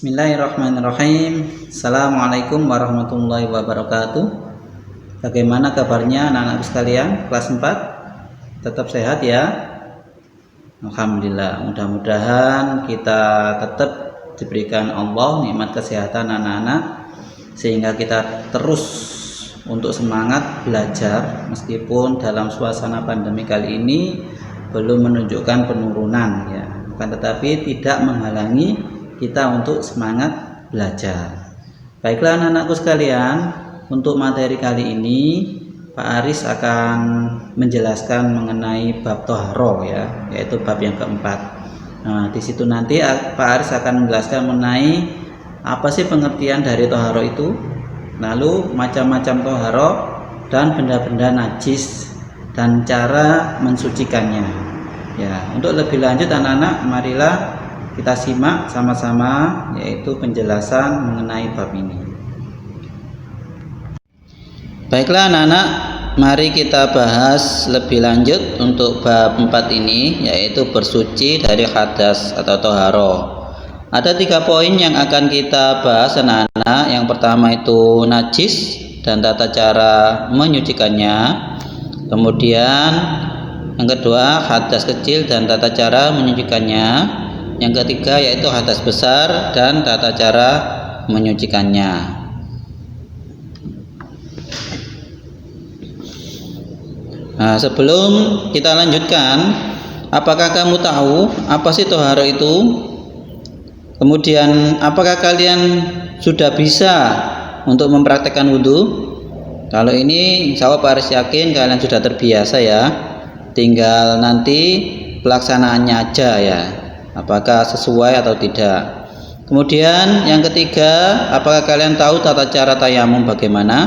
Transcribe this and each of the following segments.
Bismillahirrahmanirrahim. Assalamualaikum warahmatullahi wabarakatuh. Bagaimana kabarnya anak-anakku sekalian kelas 4? Tetap sehat ya? Alhamdulillah. Mudah-mudahan kita tetap diberikan Allah nikmat kesehatan anak-anak, sehingga kita terus untuk semangat belajar meskipun dalam suasana pandemi kali ini belum menunjukkan penurunan ya. Akan tetapi tidak menghalangi kita untuk semangat belajar. Baiklah anak-anakku sekalian, untuk materi kali ini Pak Aris akan menjelaskan mengenai bab toharo ya, yaitu bab yang keempat. Nah, di situ nanti Pak Aris akan menjelaskan mengenai apa sih pengertian dari toharo itu, lalu macam-macam toharo dan benda-benda najis dan cara mensucikannya. Ya, untuk lebih lanjut anak-anak, marilah kita simak sama-sama yaitu penjelasan mengenai bab ini. Baiklah anak-anak, mari kita bahas lebih lanjut untuk bab 4 ini, yaitu bersuci dari hadas atau toharo. Ada 3 poin yang akan kita bahas anak-anak. Yang pertama itu najis dan tata cara menyucikannya. Kemudian yang kedua hadas kecil dan tata cara menyucikannya. Yang ketiga yaitu hadas besar dan tata cara menyucikannya. Nah, sebelum kita lanjutkan, apakah kamu tahu apa sih toharo itu? Kemudian apakah kalian sudah bisa untuk mempraktekkan wudhu? Kalau ini insya Allah Pak Aris yakin kalian sudah terbiasa ya. Tinggal nanti pelaksanaannya aja ya, apakah sesuai atau tidak. Kemudian yang ketiga, apakah kalian tahu tata cara tayamum bagaimana?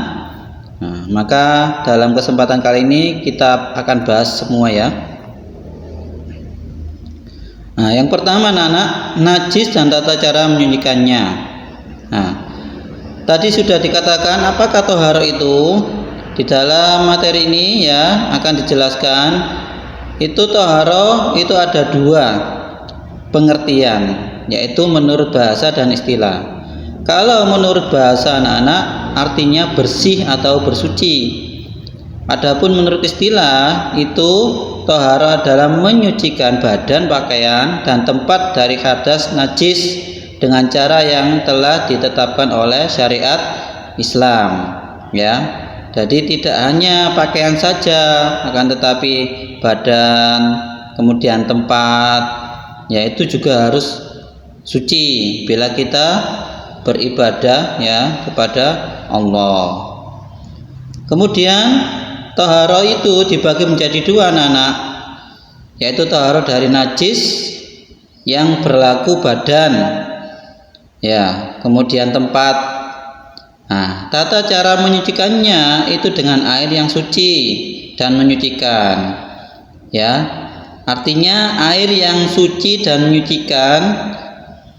Nah, maka dalam kesempatan kali ini kita akan bahas semua ya. Nah, yang pertama anak-anak, najis dan tata cara menyucikannya. Nah, tadi sudah dikatakan apakah toharo itu. Di dalam materi ini ya akan dijelaskan itu toharo itu ada 2 pengertian, yaitu menurut bahasa dan istilah. Kalau menurut bahasa anak-anak artinya bersih atau bersuci. Adapun menurut istilah itu toharo adalah menyucikan badan, pakaian dan tempat dari hadas najis dengan cara yang telah ditetapkan oleh syariat Islam ya. Jadi tidak hanya pakaian saja, akan tetapi badan, kemudian tempat, yaitu juga harus suci bila kita beribadah ya kepada Allah. Kemudian toharo itu dibagi menjadi 2 anak-anak, yaitu toharo dari najis yang berlaku badan ya, kemudian tempat. Nah, tata cara menyucikannya itu dengan air yang suci dan menyucikan ya. Artinya air yang suci dan menyucikan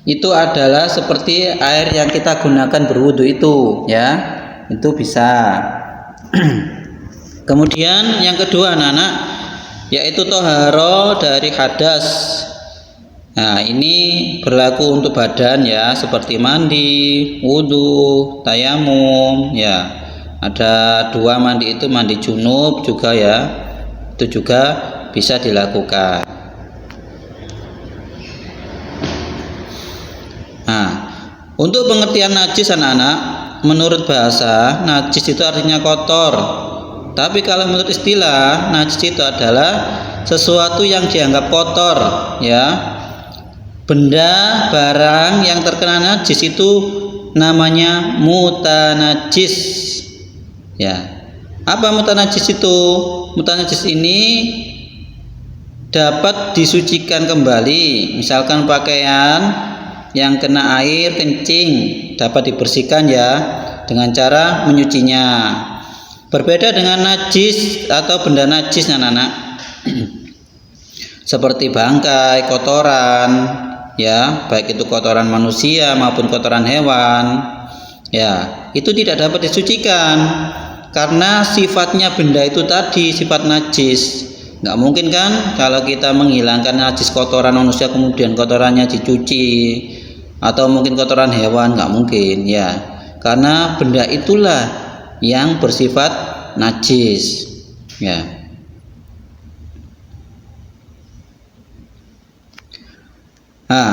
itu adalah seperti air yang kita gunakan berwudu itu ya, itu bisa. Kemudian yang kedua anak-anak, yaitu toharo dari hadas. Nah, ini berlaku untuk badan ya, seperti mandi, wudu, tayamum ya. Ada 2 mandi itu, mandi junub juga ya, itu juga bisa dilakukan. Nah, untuk pengertian najis anak-anak, menurut bahasa najis itu artinya kotor. Tapi kalau menurut istilah, najis itu adalah sesuatu yang dianggap kotor ya. Benda barang yang terkena najis itu namanya mutanajis ya. Apa mutanajis itu? Mutanajis ini dapat disucikan kembali. Misalkan pakaian yang kena air kencing dapat dibersihkan ya dengan cara menyucinya. Berbeda dengan najis atau benda najis anak-anak seperti bangkai, kotoran ya, baik itu kotoran manusia maupun kotoran hewan ya, itu tidak dapat disucikan karena sifatnya benda itu tadi sifat najis. Nggak mungkin kan kalau kita menghilangkan najis kotoran manusia kemudian kotorannya dicuci atau mungkin kotoran hewan, nggak mungkin ya, karena benda itulah yang bersifat najis ya. Nah,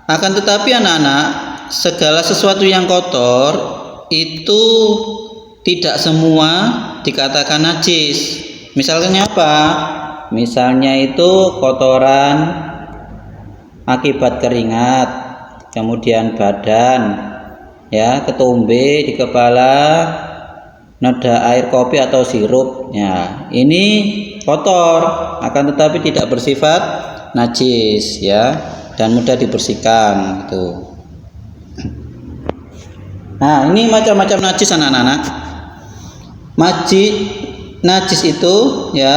akan tetapi anak-anak, segala sesuatu yang kotor itu tidak semua dikatakan najis. Misalnya apa? Misalnya itu kotoran akibat keringat, kemudian badan, ya, ketumbe di kepala, noda air kopi atau sirup. Ya, ini kotor, akan tetapi tidak bersifat najis, ya, dan mudah dibersihkan. Gitu. Nah, ini macam-macam najis anak-anak. Najis itu ya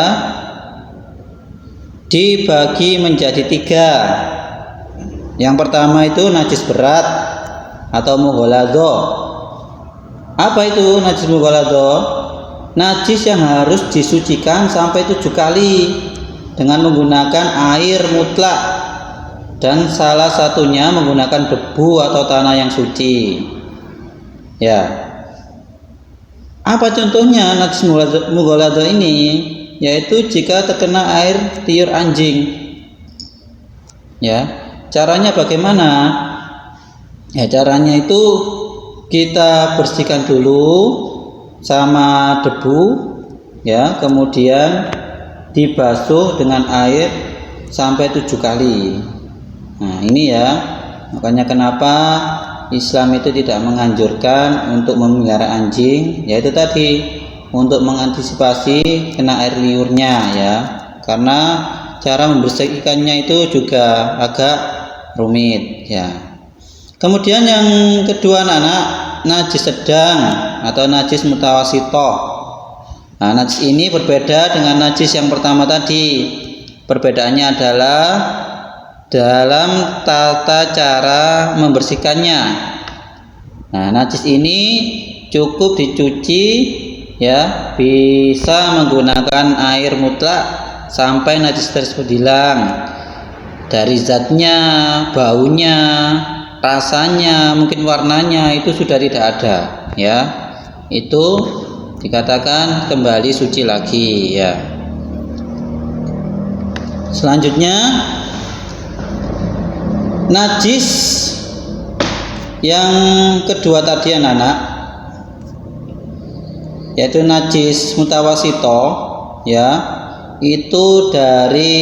dibagi menjadi 3. Yang pertama itu najis berat atau mughalladho. Apa itu najis mughalladho? Najis yang harus disucikan sampai 7 kali dengan menggunakan air mutlak, dan salah satunya menggunakan debu atau tanah yang suci. Ya. Apa contohnya najis mughalladho ini? Yaitu jika terkena air tiur anjing. Ya, caranya bagaimana? Ya, caranya itu kita bersihkan dulu sama debu, ya, kemudian dibasuh dengan air sampai 7 kali. Nah, ini ya, makanya kenapa Islam itu tidak menganjurkan untuk memelihara anjing, yaitu tadi untuk mengantisipasi kena air liurnya ya, karena cara membersihkannya itu juga agak rumit ya. Kemudian yang kedua anak, najis sedang atau najis mutawasitoh. Nah, najis ini berbeda dengan najis yang pertama tadi. Perbedaannya adalah dalam tata cara membersihkannya. Nah, najis ini cukup dicuci ya, bisa menggunakan air mutlak sampai najis tersebut hilang. Dari zatnya, baunya, rasanya, mungkin warnanya itu sudah tidak ada ya. Itu dikatakan kembali suci lagi ya. Selanjutnya najis yang kedua tadi anak-anak, yaitu najis mutawasito ya, itu dari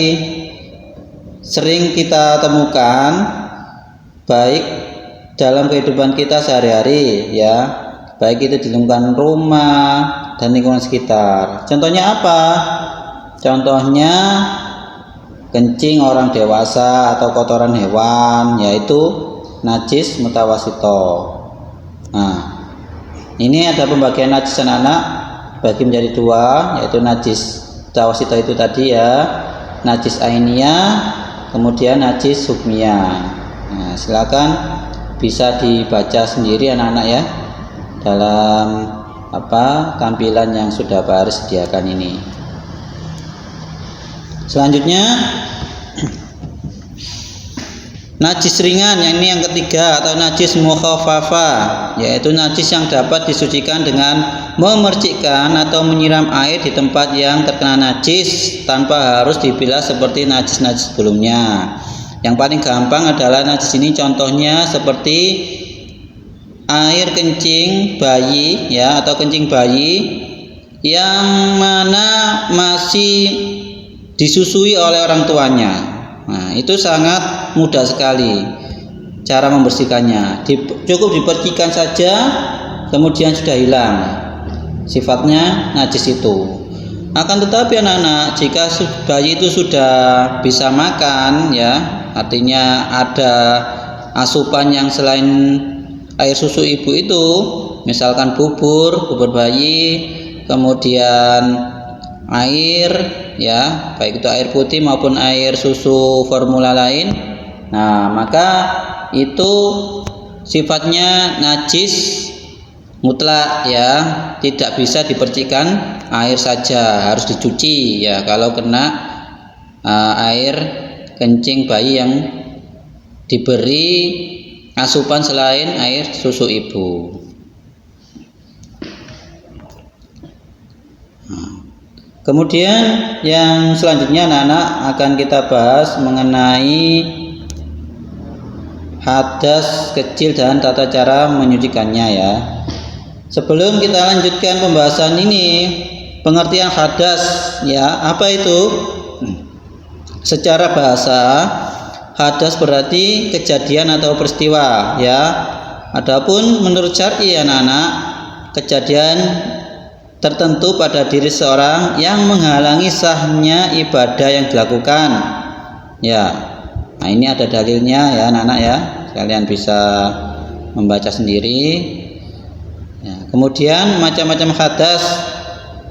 sering kita temukan baik dalam kehidupan kita sehari-hari ya, baik itu di lingkungan rumah dan lingkungan sekitar. Contohnya apa? Contohnya kencing orang dewasa atau kotoran hewan, yaitu najis mutawasito. Nah, ini ada pembagian najis anak-anak bagi menjadi 2, yaitu najis mutawasito itu tadi ya, najis ainiyah, kemudian najis hukmiyah. Nah, silakan bisa dibaca sendiri anak-anak ya dalam tampilan yang sudah Pak Aris sediakan ini. Selanjutnya najis ringan, yang ini yang ketiga, atau najis mukhaffafa, yaitu najis yang dapat disucikan dengan memercikkan atau menyiram air di tempat yang terkena najis tanpa harus dibilas seperti najis-najis sebelumnya. Yang paling gampang adalah najis ini contohnya seperti air kencing bayi ya, atau kencing bayi yang mana masih disusui oleh orang tuanya. Nah, itu sangat mudah sekali cara membersihkannya. Cukup dipercikan saja, kemudian sudah hilang sifatnya najis itu. Akan tetapi anak-anak, jika bayi itu sudah bisa makan ya, artinya ada asupan yang selain air susu ibu itu, misalkan bubur bayi, kemudian air ya, baik itu air putih maupun air susu formula lain. Nah, maka itu sifatnya najis mutlak ya, tidak bisa dipercikan air saja, harus dicuci ya kalau kena air kencing bayi yang diberi asupan selain air susu ibu. Kemudian yang selanjutnya anak-anak akan kita bahas mengenai hadas kecil dan tata cara menyucikannya ya. Sebelum kita lanjutkan pembahasan ini, pengertian hadas ya, apa itu? Secara bahasa, hadas berarti kejadian atau peristiwa ya. Adapun menurut syar'i anak-anak, kejadian tertentu pada diri seorang yang menghalangi sahnya ibadah yang dilakukan ya. Nah ini ada dalilnya ya anak-anak ya, kalian bisa membaca sendiri ya. Kemudian macam-macam hadas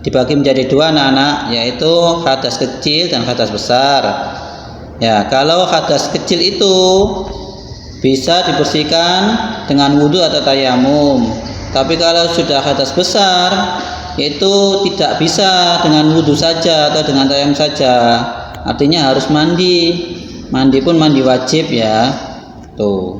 dibagi menjadi dua anak-anak, yaitu hadas kecil dan hadas besar ya. Kalau hadas kecil itu bisa dibersihkan dengan wudhu atau tayamum, tapi kalau sudah hadas besar itu tidak bisa dengan wudhu saja atau dengan tayamum saja, artinya harus mandi. Mandi pun mandi wajib ya tuh.